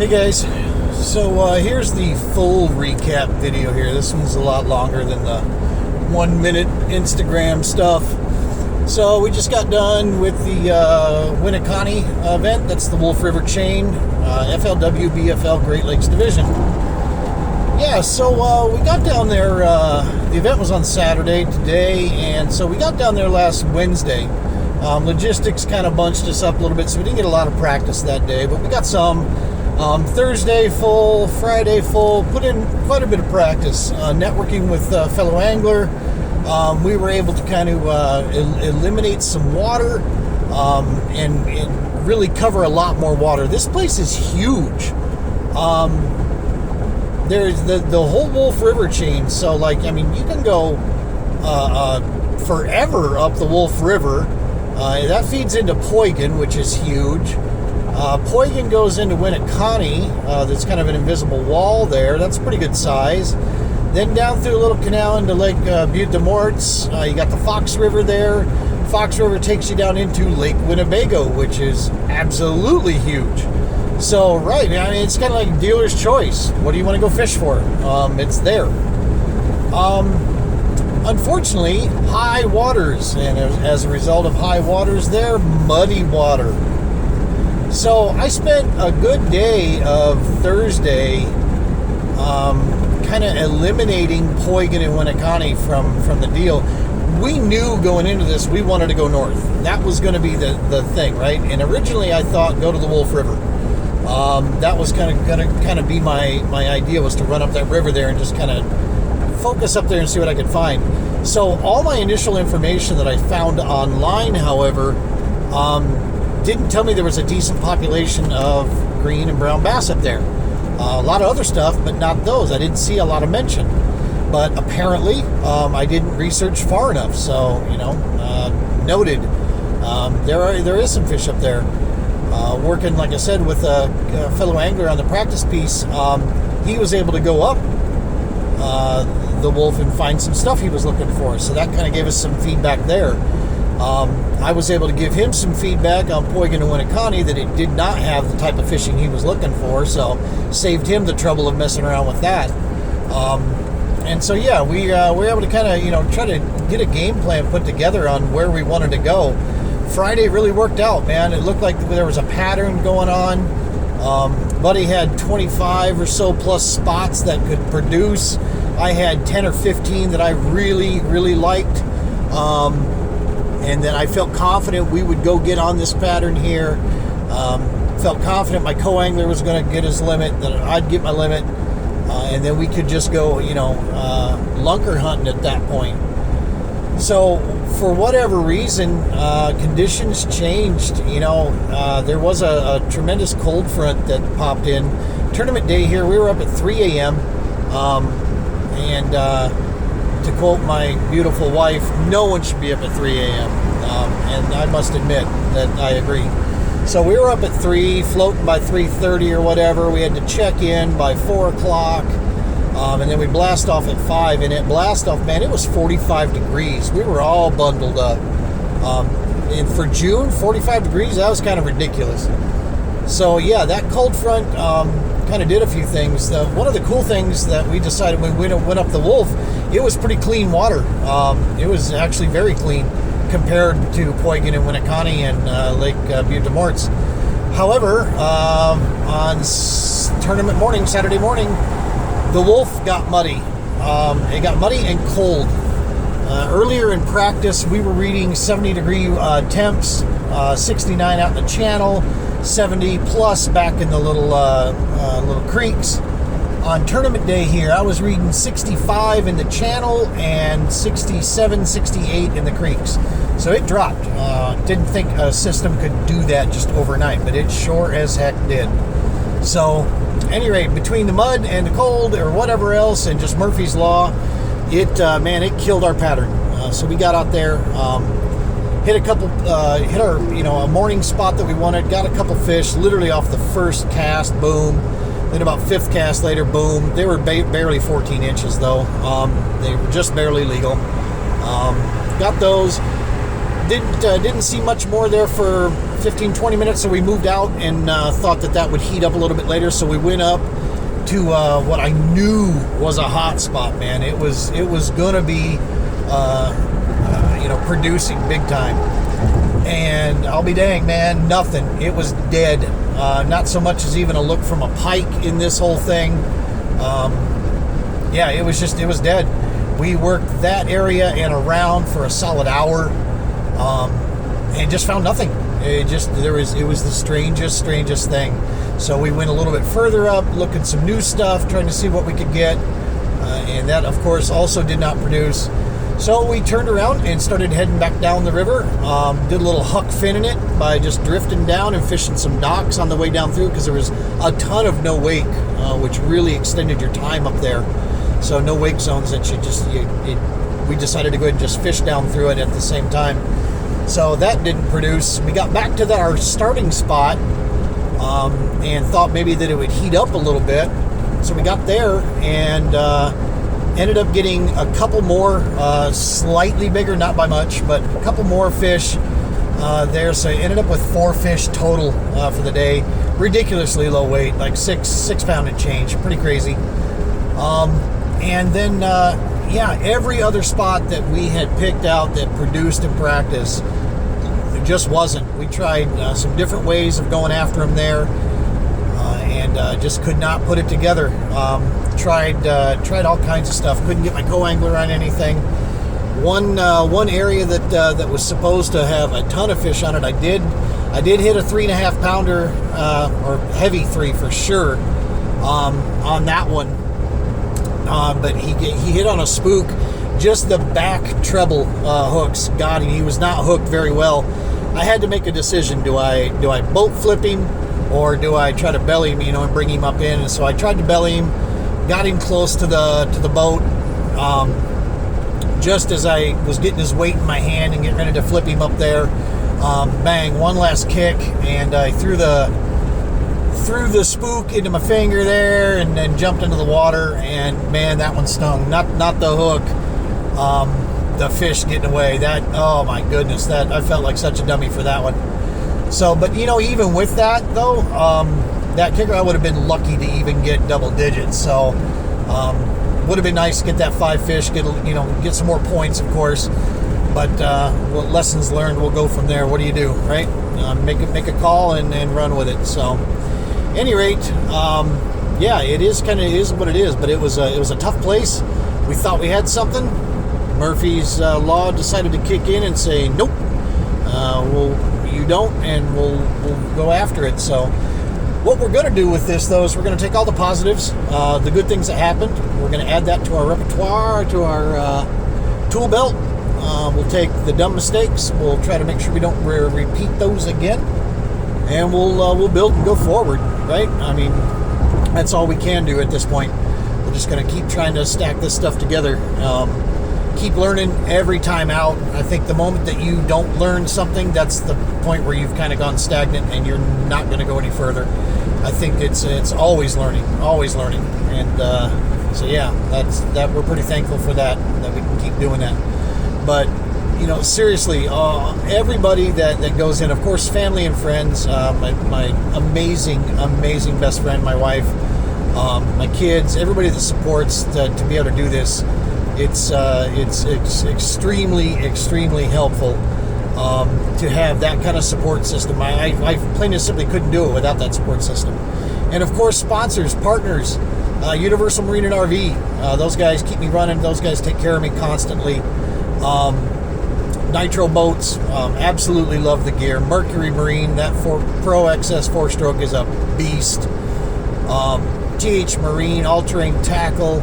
Hey guys, so here's the full recap video here. This one's a lot longer than the 1 minute Instagram stuff. So we just got done with the Winneconne event. That's the Wolf River Chain, FLW-BFL Great Lakes Division. Yeah, so we got down there, the event was on Saturday today, and so we got down there last Wednesday. Logistics kind of bunched us up a little bit, so we didn't get a lot of practice that day, but we got some. Thursday full, Friday full, put in quite a bit of practice. Networking with fellow angler, we were able to kind of eliminate some water and really cover a lot more water. This place is huge. There's the whole Wolf River chain, so like, I mean, you can go forever up the Wolf River. That feeds into Poygan, which is huge. Poygan goes into Winneconne. That's kind of an invisible wall there. That's pretty good size. Then down through a little canal into Lake Butte des Morts. You got the Fox River there. Fox River takes you down into Lake Winnebago, which is absolutely huge. So, right, I mean, it's kind of like dealer's choice. What do you want to go fish for? It's there. Unfortunately, high waters, and as a result of high waters there, muddy water. So I spent a good day of Thursday kind of eliminating Poygan and Winneconne from the deal. We knew going into this we wanted to go north. That was going to be the thing, right? And originally I thought go to the Wolf River. That was going to be my idea, was to run up that river there and just kind of focus up there and see what I could find. So all my initial information that I found online, however, didn't tell me there was a decent population of green and brown bass up there. A lot of other stuff, but not those. I didn't see a lot of mention. But apparently, I didn't research far enough. So, noted. There is some fish up there. Working, like I said, with a fellow angler on the practice piece, he was able to go up the Wolf and find some stuff he was looking for. So that kind of gave us some feedback there. I was able to give him some feedback on Poygan and Winneconne that it did not have the type of fishing he was looking for, so saved him the trouble of messing around with that. And so, yeah, we were able to kind of, try to get a game plan put together on where we wanted to go. Friday really worked out, man. It looked like there was a pattern going on. Buddy had 25 or so plus spots that could produce. I had 10 or 15 that I really, really liked. And then I felt confident we would go get on this pattern here. Felt confident my co-angler was going to get his limit, that I'd get my limit, and then we could just go, lunker hunting at that point. So for whatever reason, conditions changed. There was a tremendous cold front that popped in. Tournament day here, we were up at 3 a.m. To quote my beautiful wife, no one should be up at 3 a.m. And I must admit that I agree. So we were up at 3, floating by 3:30 or whatever. We had to check in by 4 o'clock. And then we blast off at 5. And at blast off, man, it was 45 degrees. We were all bundled up. And for June, 45 degrees, that was kind of ridiculous. So yeah, that cold front kind of did a few things. One of the cool things that we decided when we went up the Wolf, it was pretty clean water. It was actually very clean compared to Poygan and Winneconne and Lake Butte des Morts. However, on tournament morning, Saturday morning, the Wolf got muddy. It got muddy and cold. Earlier in practice, we were reading 70-degree temps, 69 out in the channel, 70 plus back in the little creeks. On tournament day here, I was reading 65 in the channel and 67, 68 in the creeks. So it dropped. Didn't think a system could do that just overnight, but it sure as heck did. So, at any rate, between the mud and the cold or whatever else and just Murphy's Law, it killed our pattern. So we got out there, hit our, a morning spot that we wanted, got a couple fish, literally off the first cast, boom. Then about 5th cast later, boom. They were barely 14 inches, though. They were just barely legal. Got those. Didn't see much more there for 15-20 minutes, so we moved out and thought that would heat up a little bit later. So we went up to what I knew was a hot spot, man. It was gonna be producing big time, and I'll be dang, man, nothing. It was dead. Not so much as even a look from a pike in this whole thing. It was dead. We worked that area and around for a solid hour, and just found nothing. It was the strangest thing. So we went a little bit further up, looking some new stuff, trying to see what we could get, and that, of course, also did not produce. So we turned around and started heading back down the river. Did a little huck finning it by just drifting down and fishing some docks on the way down through, because there was a ton of no wake, which really extended your time up there. So no wake zones that we decided to go ahead and just fish down through it at the same time. So that didn't produce. We got back to our starting spot and thought maybe that it would heat up a little bit. So we got there and ended up getting a couple more, slightly bigger, not by much, but a couple more fish there. So I ended up with 4 fish total for the day. Ridiculously low weight, like 6 pound and change. Pretty crazy. And then, every other spot that we had picked out that produced in practice, it just wasn't. We tried some different ways of going after them there, and just could not put it together. Tried all kinds of stuff. Couldn't get my co-angler on anything. One area that was supposed to have a ton of fish on it, I did hit a 3.5 pounder, or heavy 3 for sure, on that one. But he hit on a spook. Just the back treble hooks got him. He was not hooked very well. I had to make a decision. Do I boat flip him, or do I try to belly him, and bring him up in? And so I tried to belly him, got him close to the boat. Just as I was getting his weight in my hand and getting ready to flip him up there, bang! One last kick, and I threw the spook into my finger there, and then jumped into the water, and man, that one stung. Not the hook, the fish getting away. That, oh my goodness, that I felt like such a dummy for that one. So, but even with that though, that kicker, I would have been lucky to even get double digits. So would have been nice to get that 5 fish, get some more points, of course. But lessons learned. We'll go from there. What do you do, right? Make a call and run with it. So, any rate, it is what it is. But it was a tough place. We thought we had something. Murphy's Law decided to kick in and say, nope, you don't, and we'll go after it. So what we're going to do with this, though, is we're going to take all the positives, the good things that happened. We're going to add that to our repertoire, to our tool belt. We'll take the dumb mistakes. We'll try to make sure we don't repeat those again, and we'll build and go forward, right? I mean, that's all we can do at this point. We're just going to keep trying to stack this stuff together. Keep learning every time out. I think the moment that you don't learn something, that's the point where you've kind of gone stagnant and you're not going to go any further. I think it's always learning, and so we're pretty thankful for that we can keep doing that. But seriously, everybody that goes in, of course, family and friends, my amazing best friend, my wife, my kids, everybody that supports to be able to do this. It's extremely helpful to have that kind of support system. I plain and simply couldn't do it without that support system. And of course, sponsors, partners, Universal Marine and RV. Those guys keep me running. Those guys take care of me constantly. Nitro Boats, absolutely love the gear. Mercury Marine, that Pro XS 4-stroke is a beast. TH Marine, all-terrain tackle.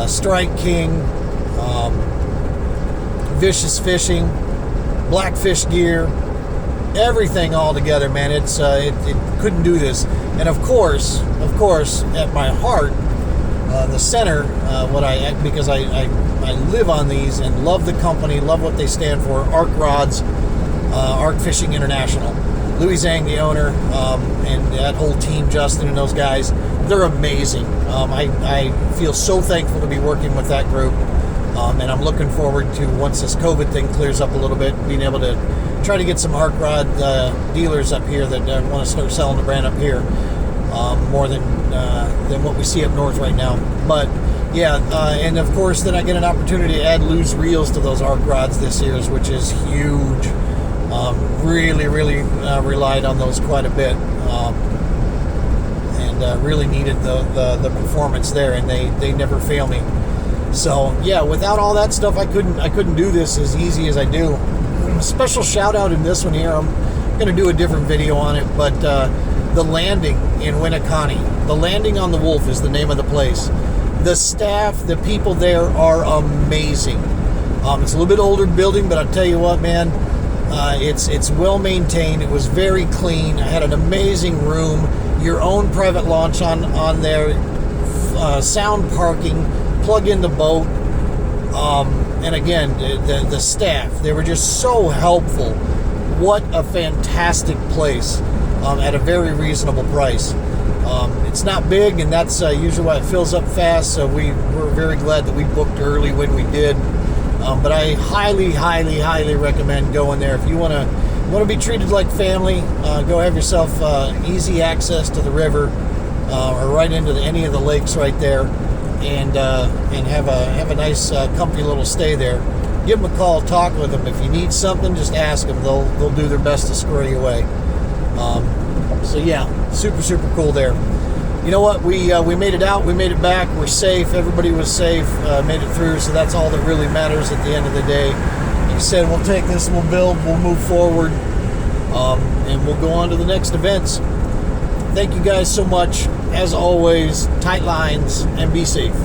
Strike King, Vicious Fishing, Blackfish gear, everything all together, man. It couldn't do this. And of course, at my heart, the center, because I live on these and love the company, love what they stand for. Arc Rods, Arc Fishing International. Louis Zhang, the owner, and that whole team, Justin and those guys, they're amazing. I feel so thankful to be working with that group. And I'm looking forward to, once this COVID thing clears up a little bit, being able to try to get some arc rod dealers up here that want to start selling the brand up here, more than what we see up north right now. But yeah, and of course then I get an opportunity to add loose reels to those arc rods this year, which is huge. Really relied on those quite a bit, and really needed the performance there, and they never fail me. So yeah, without all that stuff, I couldn't do this as easy as I do. Special shout out in this one here. I'm going to do a different video on it, but the landing in Winneconne, the landing on the Wolf is the name of the place. The staff, the people there are amazing. It's a little bit older building, but I'll tell you what, man, it's well maintained. It was very clean. I had an amazing room, your own private launch on there, sound parking, plug in the boat, and again, the staff, they were just so helpful. What a fantastic place, at a very reasonable price. It's not big, and that's usually why it fills up fast, so we're very glad that we booked early when we did. But I highly recommend going there. If you want to be treated like family, go have yourself easy access to the river, or right into any of the lakes right there, and have a nice comfy little stay there. Give them a call, talk with them. If you need something, just ask them. They'll do their best to square you away. So yeah, super cool there. You know what? We made it out. We made it back. We're safe. Everybody was safe. Made it through. So that's all that really matters at the end of the day. Like I said, we'll take this. We'll build. We'll move forward, and we'll go on to the next events. Thank you guys so much. As always, tight lines and be safe.